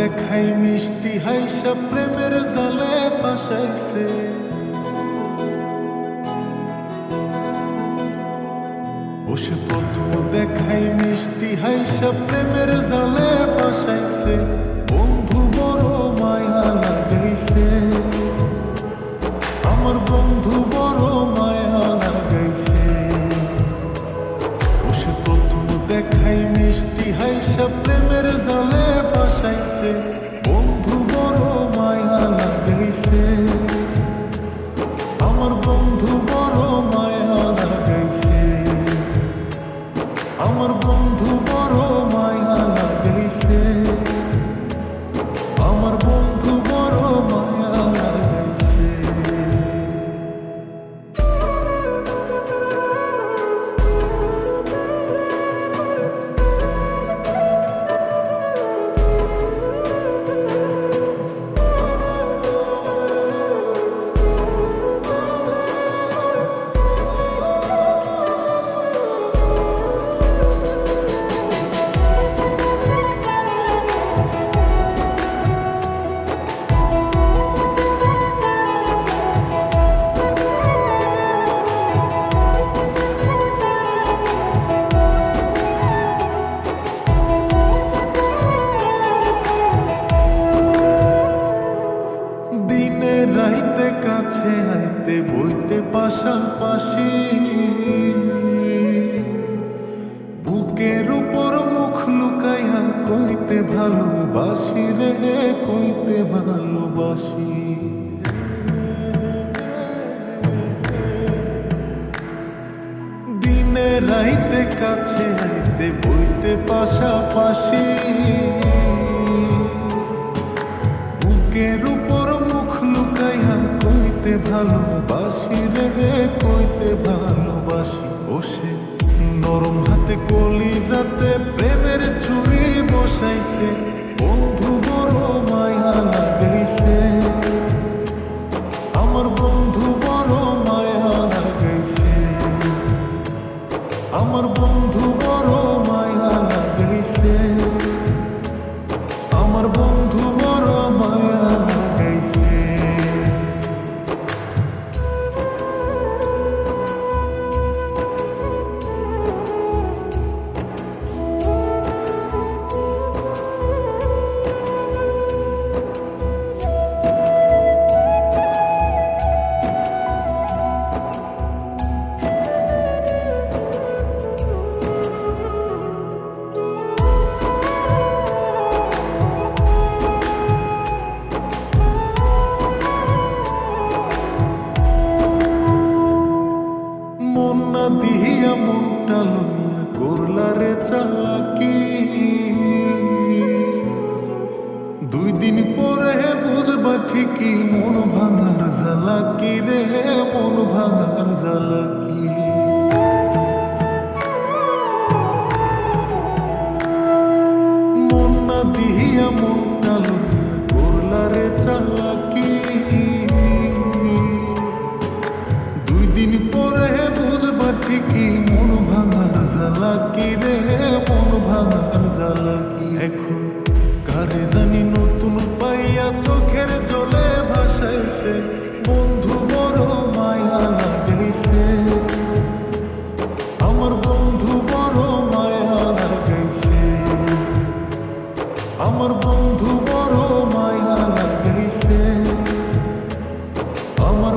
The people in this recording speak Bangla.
দেখাই মিষ্টি হাইসা প্রেমের জালে ফাঁসাইছে। ও সে প্রথম দেখাই মিষ্টি হাইসা প্রেমের জালে ফাঁসাইছে। বন্ধু বড় মায়া লাগাইছে, আমার বন্ধু বড় মায়া লাগাইছে। ও সে প্রথম দেখাই মিষ্টি হাইসা প্রেমের জালে ফাঁসাইছে। বন্ধু বড় মায়া লাগাইছে, আমার বন্ধু বড় মায়া লাগাইছে। আমার বন্ধু বড় মায়া লাগাইছে, আমার বন্ধু বড় মায়া লাগাইছে। রাইতে কাছে আইতে বইতে পাশাপাশি, বুকের উপর মুখ লুকাইয়া কইতে ভালোবাসি রে, কইতে ভালোবাসি। দিনে রাইতে কাছে আইতে বইতে পাশাপাশি, বুকের উপর মুখ লুকাইয়া কইতে ভালোবাসি রে, কইতে ভালোবাসি। ও সে নরম হাতে কলিজাতে প্রেমের ছুরি বসাইছে। বন্ধু বড় মায়া লাগাইছে, আমার বন্ধু বড় মায়া লাগাইছে। আমার বন্ধু বড় মায়া লাগাইছে, আমার বন্ধু বড় মায়া লাগাইছে। মন্না দিয়া মনটা লইয়া করলারে চালাকি, দুই দিন পরে বুঝবা ঠিকই মন ভাঙার জ্বালাকি রে, মন ভাঙার জ্বালাকি। মন্না দিয়া মনটা লইয়া করলারে চালাকি, দুই দিন পরে বুঝবা ঠিকই মন ভাঙার জ্বালাকি রে, মন ভাঙার জ্বালাকি। এখন কারে জানি নতুন পাইয়া চোখের জলে ভাসাইছে। বন্ধু বড় মায়া লাগাইছে, আমার বন্ধু বড় মায়া লাগাইছে। আমার বন্ধু বড় মায়া লাগাইছে, আমার